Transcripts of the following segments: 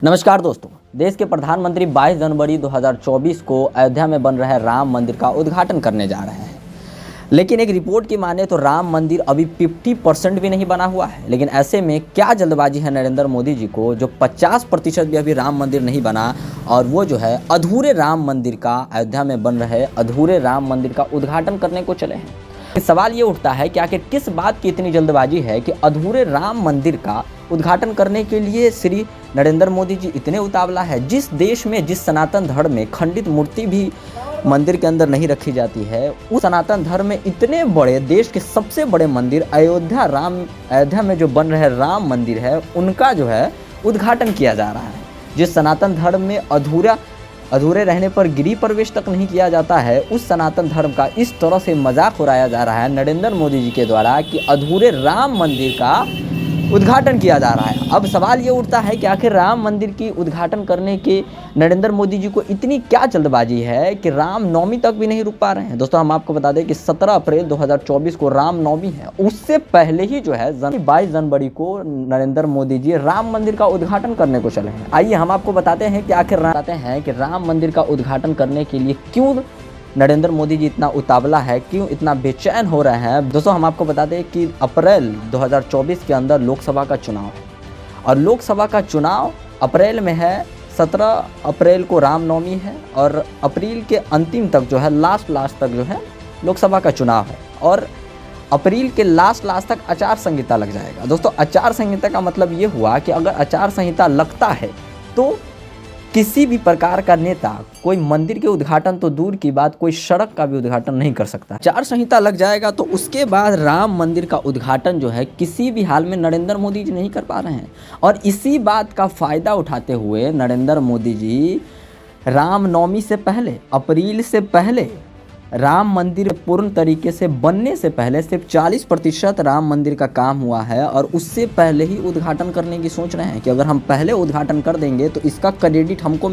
नमस्कार दोस्तों, देश के प्रधानमंत्री 22 जनवरी 2024 को अयोध्या में बन रहे राम मंदिर का उद्घाटन करने जा रहे हैं। लेकिन एक रिपोर्ट की माने तो राम मंदिर अभी 50% भी नहीं बना हुआ है। लेकिन ऐसे में क्या जल्दबाजी है नरेंद्र मोदी जी को, जो 50% भी अभी राम मंदिर नहीं बना और वो जो है अधूरे राम मंदिर का, अयोध्या में बन रहे अधूरे राम मंदिर का उद्घाटन करने को चले हैं। सवाल ये उठता है कि आखिर किस बात की इतनी जल्दबाजी है कि अधूरे राम मंदिर का उद्घाटन करने के लिए श्री नरेंद्र मोदी जी इतने उतावला है। जिस देश में, जिस सनातन धर्म में खंडित मूर्ति भी मंदिर के अंदर नहीं रखी जाती है, उस सनातन धर्म में इतने बड़े, देश के सबसे बड़े मंदिर अयोध्या में जो बन रहे राम मंदिर है, उनका जो है उद्घाटन किया जा रहा है। जिस सनातन धर्म में अधूरे रहने पर गृह प्रवेश तक नहीं किया जाता है, उस सनातन धर्म का इस तरह से मजाक उड़ाया जा रहा है नरेंद्र मोदी जी के द्वारा कि अधूरे राम मंदिर का उद्घाटन किया जा रहा है। अब सवाल ये उठता है कि आखिर राम मंदिर की उद्घाटन करने के नरेंद्र मोदी जी को इतनी क्या जल्दबाजी है कि राम नवमी तक भी नहीं रुक पा रहे हैं। दोस्तों, हम आपको बता दें कि 17 अप्रैल 2024 को राम नवमी है। उससे पहले ही जो है 22 जनवरी को नरेंद्र मोदी जी राम मंदिर का उद्घाटन करने को चले हैं। आइए हम आपको बताते हैं कि राम मंदिर का उद्घाटन करने के लिए क्यों नरेंद्र मोदी जी इतना उतावला है, क्यों इतना बेचैन हो रहे हैं। दोस्तों, हम आपको बता दें कि अप्रैल 2024 के अंदर लोकसभा का चुनाव है और लोकसभा का चुनाव अप्रैल में है। 17 अप्रैल को रामनवमी है और अप्रैल के अंतिम तक जो है, लास्ट तक जो है लोकसभा का चुनाव है और अप्रैल के लास्ट तक आचार संहिता लग जाएगा। दोस्तों, आचार संहिता का मतलब ये हुआ कि अगर आचार संहिता लगता है तो किसी भी प्रकार का नेता कोई मंदिर के उद्घाटन तो दूर की बात, कोई सड़क का भी उद्घाटन नहीं कर सकता। आचार संहिता लग जाएगा तो उसके बाद राम मंदिर का उद्घाटन जो है किसी भी हाल में नरेंद्र मोदी जी नहीं कर पा रहे हैं। और इसी बात का फ़ायदा उठाते हुए नरेंद्र मोदी जी रामनवमी से पहले, अप्रैल से पहले, राम मंदिर पूर्ण तरीके से बनने से पहले सिर्फ 40% राम मंदिर का काम हुआ है और उससे पहले ही उद्घाटन करने की सोच रहे हैं कि अगर हम पहले उद्घाटन कर देंगे तो इसका क्रेडिट हमको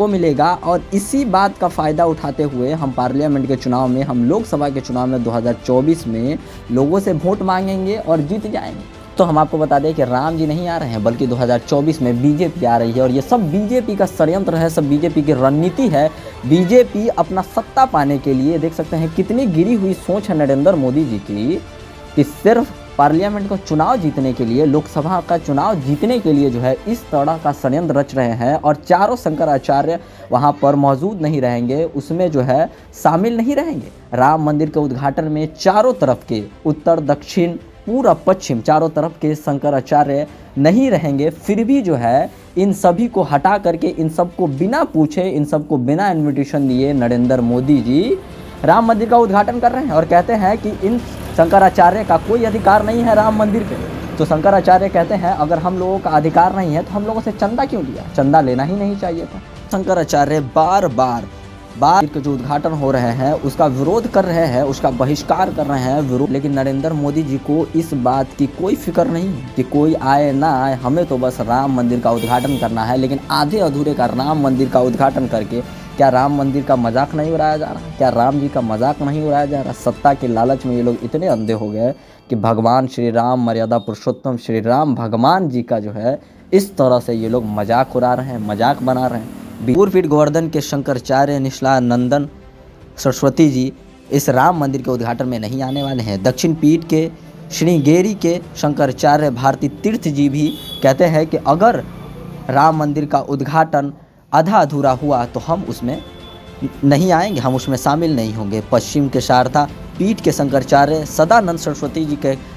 मिलेगा। और इसी बात का फ़ायदा उठाते हुए हम पार्लियामेंट के चुनाव में, हम लोकसभा के चुनाव में 2024 में लोगों से वोट मांगेंगे और जीत जाएंगे। तो हम आपको बता दें कि राम जी नहीं आ रहे हैं, बल्कि 2024 में बीजेपी आ रही है और ये सब बीजेपी का षड्यंत्र है, सब बीजेपी की रणनीति है। बीजेपी अपना सत्ता पाने के लिए, देख सकते हैं कितनी गिरी हुई सोच है नरेंद्र मोदी जी की, कि सिर्फ पार्लियामेंट का चुनाव जीतने के लिए, लोकसभा का चुनाव जीतने के लिए जो है इस तरह का षड्यंत्र रच रहे हैं। और चारों शंकराचार्य वहाँ पर मौजूद नहीं रहेंगे, उसमें जो है शामिल नहीं रहेंगे। राम मंदिर के उद्घाटन में चारों तरफ के, उत्तर, दक्षिण, पूरा पश्चिम, चारों तरफ के शंकराचार्य नहीं रहेंगे। फिर भी जो है इन सभी को हटा करके, इन सबको बिना पूछे, इन सबको बिना इन्विटेशन दिए नरेंद्र मोदी जी राम मंदिर का उद्घाटन कर रहे हैं और कहते हैं कि इन शंकराचार्य का कोई अधिकार नहीं है राम मंदिर पे। तो शंकराचार्य कहते हैं अगर हम लोगों का अधिकार नहीं है तो हम लोगों से चंदा क्यों लिया, चंदा लेना ही नहीं चाहिए था। शंकराचार्य बार बार के जो उद्घाटन हो रहे हैं उसका विरोध कर रहे हैं, उसका बहिष्कार कर रहे हैं, विरोध। लेकिन नरेंद्र मोदी जी को इस बात की कोई फिक्र नहीं है कि कोई आए ना आए, हमें तो बस राम मंदिर का उद्घाटन करना है। लेकिन आधे अधूरे का राम मंदिर का उद्घाटन करके क्या राम मंदिर का मजाक नहीं उड़ाया जा रहा? क्या राम जी का मजाक नहीं उड़ाया जा रहा? सत्ता के लालच में ये लोग इतने अंधे हो गए कि भगवान श्री राम, मर्यादा पुरुषोत्तम श्री राम भगवान जी का जो है इस तरह से ये लोग मजाक उड़ा रहे हैं, मजाक बना रहे हैं। पूर्वपीठ गोवर्धन के शंकराचार्य निश्चलानंदन सरस्वती जी इस राम मंदिर के उद्घाटन में नहीं आने वाले हैं। दक्षिण पीठ के श्रृंगेरी के शंकराचार्य भारती तीर्थ जी भी कहते हैं कि अगर राम मंदिर का उद्घाटन आधा अधूरा हुआ तो हम उसमें नहीं आएंगे, हम उसमें शामिल नहीं होंगे। पश्चिम के शारदा पीठ के शंकराचार्य सदानंद सरस्वती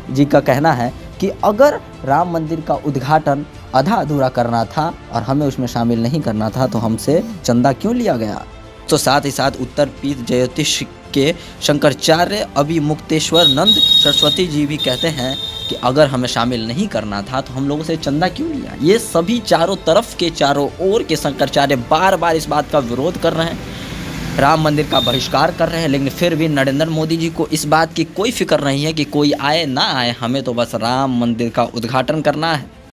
जी का कहना है कि अगर राम मंदिर का उद्घाटन आधा अधूरा करना था और हमें उसमें शामिल नहीं करना था तो हमसे चंदा क्यों लिया गया। तो साथ ही साथ उत्तर पीठ ज्योतिष के शंकराचार्य अभिमुक्तेश्वर नंद सरस्वती जी भी कहते हैं कि अगर हमें शामिल नहीं करना था तो हम लोगों से चंदा क्यों लिया। ये सभी चारों तरफ के, चारों ओर के शंकराचार्य बार बार इस बात का विरोध कर रहे हैं, राम मंदिर का बहिष्कार कर रहे हैं। लेकिन फिर भी नरेंद्र मोदी जी को इस बात की कोई फिक्र नहीं है कि कोई आए ना आए, हमें तो बस राम मंदिर का उद्घाटन करना है।